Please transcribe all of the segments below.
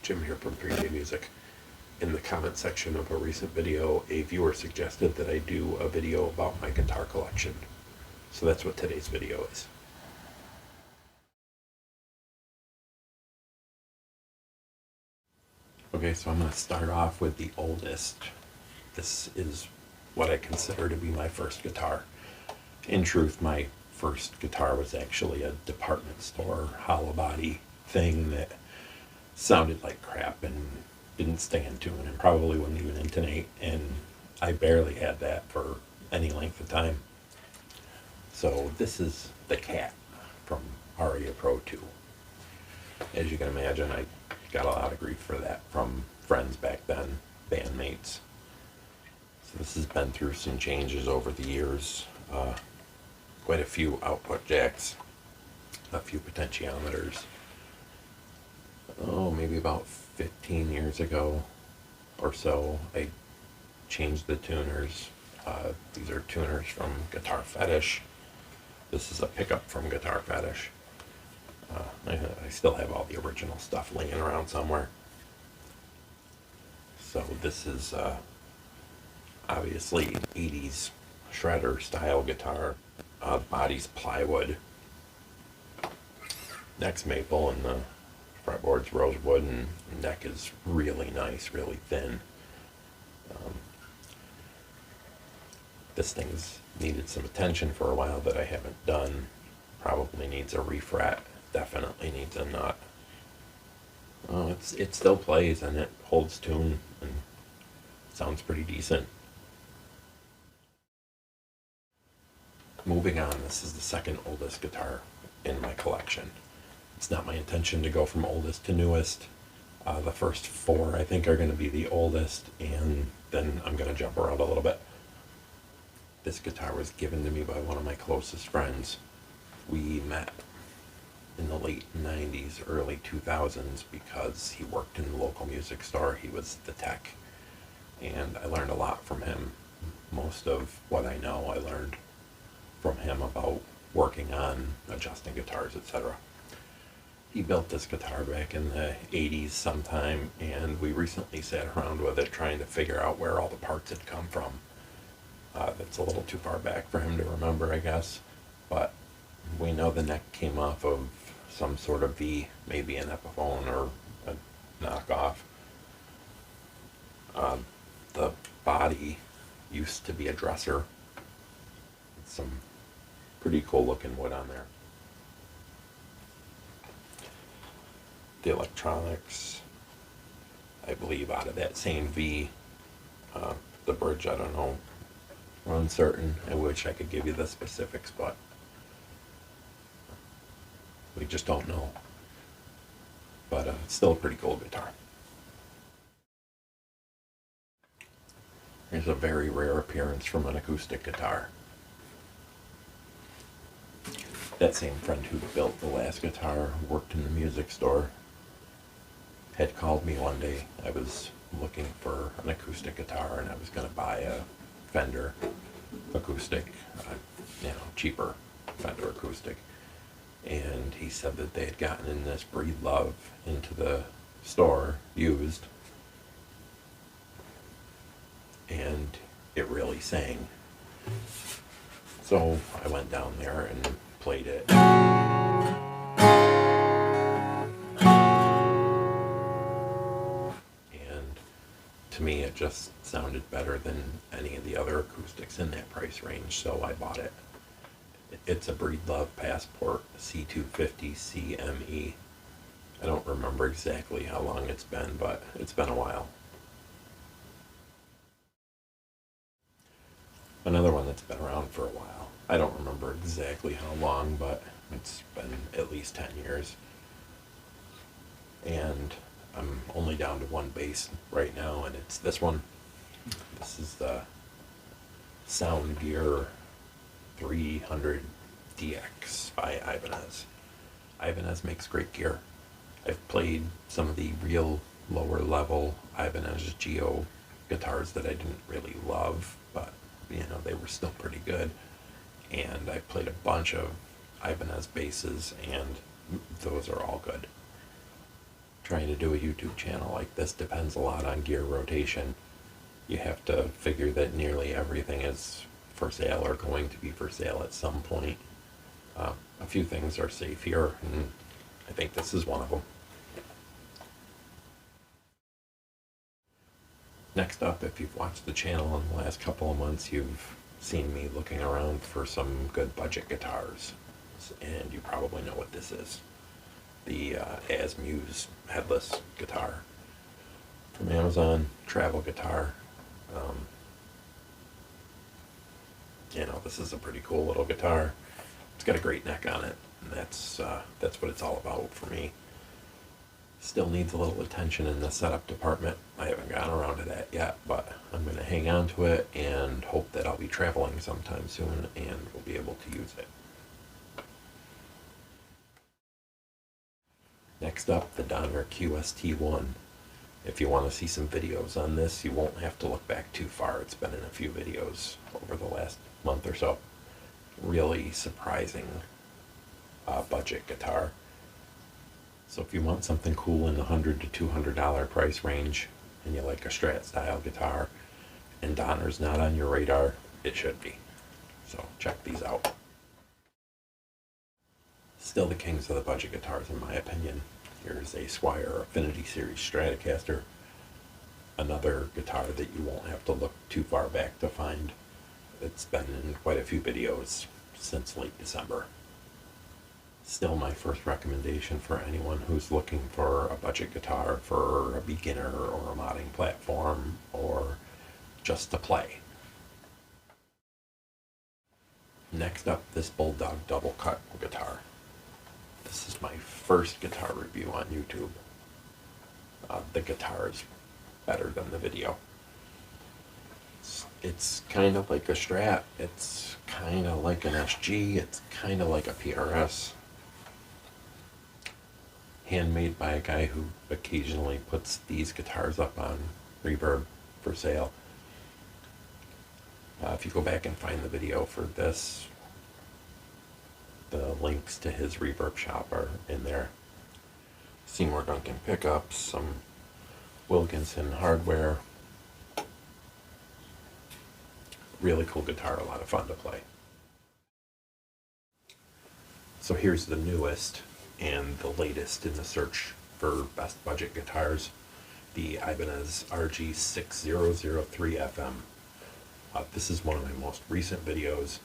Jim here from 3K Music. In the comment section of a recent video, a viewer suggested that I do a video about my guitar collection. So that's what today's video is. Okay, so I'm going to start off with the oldest. This is what I consider to be my first guitar. In truth, my first guitar was actually a department store hollow body thing that sounded like crap and didn't stay in tune and probably wouldn't even intonate, and I barely had that for any length of time. So this is the Cat from Aria Pro 2. As you can imagine, I got a lot of grief for that from friends back then, bandmates. So this has been through some changes over the years. Quite a few output jacks, a few potentiometers. Maybe about 15 years ago or so, I changed the tuners. These are tuners from Guitar Fetish. This is a pickup from Guitar Fetish. I still have all the original stuff laying around somewhere. So this is obviously 80s shredder style guitar. Body's plywood, neck's maple, and the fretboard's rosewood, and neck is really nice, really thin. This thing's needed some attention for a while that I haven't done. Probably needs a refret, definitely needs a nut. It still plays and it holds tune and sounds pretty decent. Moving on, this is the second oldest guitar in my collection. It's not my intention to go from oldest to newest. The first four I think are going to be the oldest, and then I'm going to jump around a little bit. This guitar was given to me by one of my closest friends. We met in the late 90s, early 2000s because he worked in the local music store. He was the tech, and I learned a lot from him. Most of what I know I learned from him about working on adjusting guitars, etc. He built this guitar back in the 80s sometime, and we recently sat around with it trying to figure out where all the parts had come from. That's a little too far back for him to remember, I guess, but we know the neck came off of some sort of V, maybe an Epiphone or a knockoff. The body used to be a dresser. Some pretty cool looking wood on there. The electronics, I believe, out of that same V. The bridge, I don't know. We're uncertain. I wish I could give you the specifics, but we just don't know. But it's still a pretty cool guitar. Here's a very rare appearance from an acoustic guitar. That same friend who built the last guitar, worked in the music store, had called me one day. I was looking for an acoustic guitar, and I was going to buy a Fender acoustic, cheaper Fender acoustic. And he said that they had gotten in this Breed Love into the store, used, and it really sang. So I went down there and played it. And to me, it just sounded better than any of the other acoustics in that price range, so I bought it. It's a Breed Love Passport C250 CME. I don't remember exactly how long it's been, but it's been a while. Another one that's been around for a while. I don't remember exactly how long, but it's been at least 10 years. And I'm only down to one bass right now, and it's this one. This is the Sound Gear 300 DX by Ibanez. Ibanez makes great gear. I've played some of the real lower level Ibanez Geo guitars that I didn't really love, but they were still pretty good. And I played a bunch of Ibanez basses, and those are all good. trying to do a YouTube channel like this depends a lot on gear rotation. You have to figure that nearly everything is for sale or going to be for sale at some point. A few things are safe here, and I think this is one of them. Next up, if you've watched the channel in the last couple of months, you've seen me looking around for some good budget guitars, and you probably know what this is. The Asmuse headless guitar from Amazon, travel guitar. This is a pretty cool little guitar. It's got a great neck on it, and that's what it's all about for me. Still needs a little attention in the setup department. I haven't gotten around to that yet, but I'm going to hang on to it and hope that I'll be traveling sometime soon and we'll be able to use it. Next up, the Donner QST1. If you want to see some videos on this, you won't have to look back too far. It's been in a few videos over the last month or so. Really surprising budget guitar. So if you want something cool in the $100 to $200 price range, and you like a Strat style guitar, and Donner's not on your radar, it should be. So check these out. Still the kings of the budget guitars in my opinion. Here's a Squier Affinity Series Stratocaster. Another guitar that you won't have to look too far back to find. It's been in quite a few videos since late December. Still my first recommendation for anyone who's looking for a budget guitar for a beginner or a modding platform or just to play. Next up, this Bulldog double cut guitar. This is my first guitar review on YouTube. The guitar is better than the video. It's kind of like a Strat, it's kind of like an SG, it's kind of like a PRS. Handmade by a guy who occasionally puts these guitars up on Reverb for sale. If you go back and find the video for this, the links to his Reverb shop are in there. Seymour Duncan pickups, some Wilkinson hardware. Really cool guitar, a lot of fun to play. So here's the newest and the latest in the search for best budget guitars, the Ibanez RG6003FM. This is one of my most recent videos,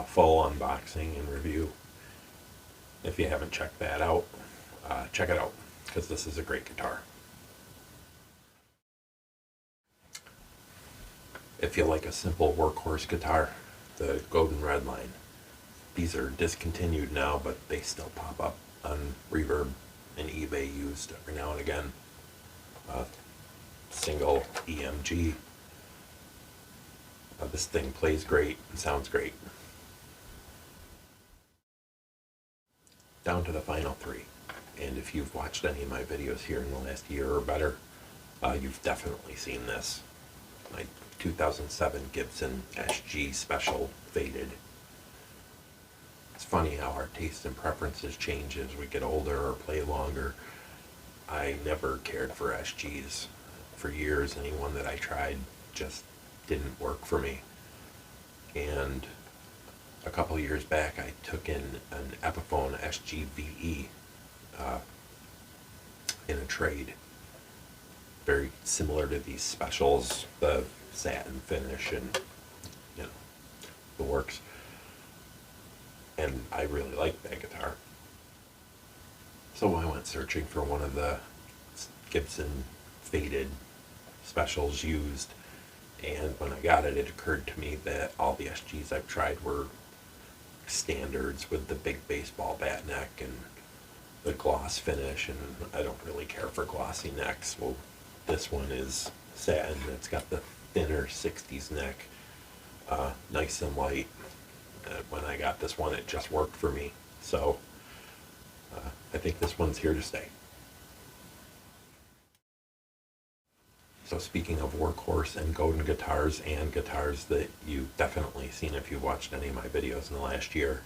full unboxing and review. If you haven't checked that out, check it out, because this is a great guitar. If you like a simple workhorse guitar, the Golden Red line. These are discontinued now, but they still pop up on Reverb and eBay used every now and again. Single EMG. This thing plays great and sounds great. Down to the final three. And if you've watched any of my videos here in the last year or better, you've definitely seen this. My 2007 Gibson SG Special Faded. It's funny how our tastes and preferences change as we get older or play longer. I never cared for SGs. For years, anyone that I tried just didn't work for me. And a couple years back, I took in an Epiphone SG-VE in a trade. Very similar to these specials, the satin finish and, the works. And I really liked that guitar. So I went searching for one of the Gibson Faded specials used, and when I got it, it occurred to me that all the SGs I've tried were standards with the big baseball bat neck and the gloss finish, and I don't really care for glossy necks. Well, this one is satin. It's got the thinner 60s neck, nice and light. When I got this one, it just worked for me. So I think this one's here to stay. So speaking of workhorse and Godin guitars and guitars that you've definitely seen if you've watched any of my videos in the last year,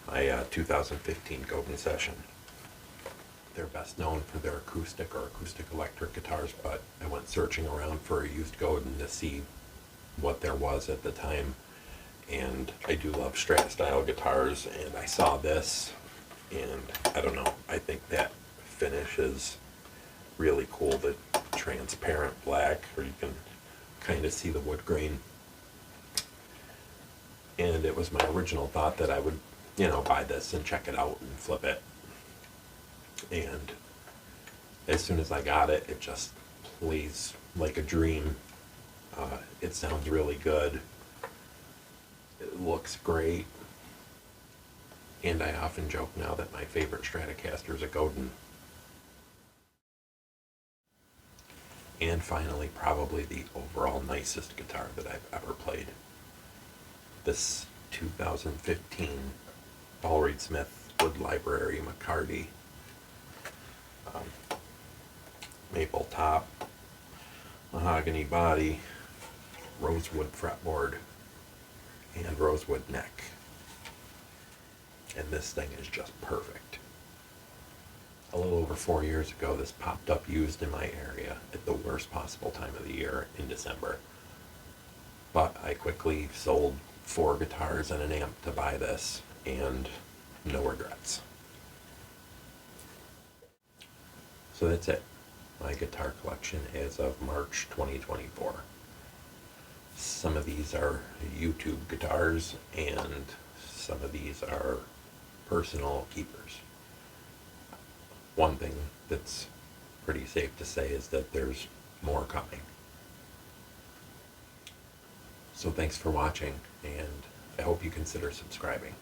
my 2015 Godin Session. they're best known for their acoustic or acoustic electric guitars, but I went searching around for a used Godin to see what there was at the time. And I do love Strat style guitars, and I saw this, and I don't know, I think that finish is really cool. The transparent black, where you can kind of see the wood grain. And it was my original thought that I would, buy this and check it out and flip it. And as soon as I got it, it just plays like a dream. It sounds really good. It looks great. And I often joke now that my favorite Stratocaster is a Godin. And finally, probably the overall nicest guitar that I've ever played. This 2015 Paul Reed Smith Wood Library McCarty. Maple top, mahogany body, rosewood fretboard, and rosewood neck. And this thing is just perfect. A little over 4 years ago, this popped up used in my area at the worst possible time of the year in December. But I quickly sold 4 guitars and an amp to buy this, and no regrets. So that's it. My guitar collection as of March 2024. Some of these are YouTube guitars, and some of these are personal keepers. One thing that's pretty safe to say is that there's more coming. So thanks for watching, and I hope you consider subscribing.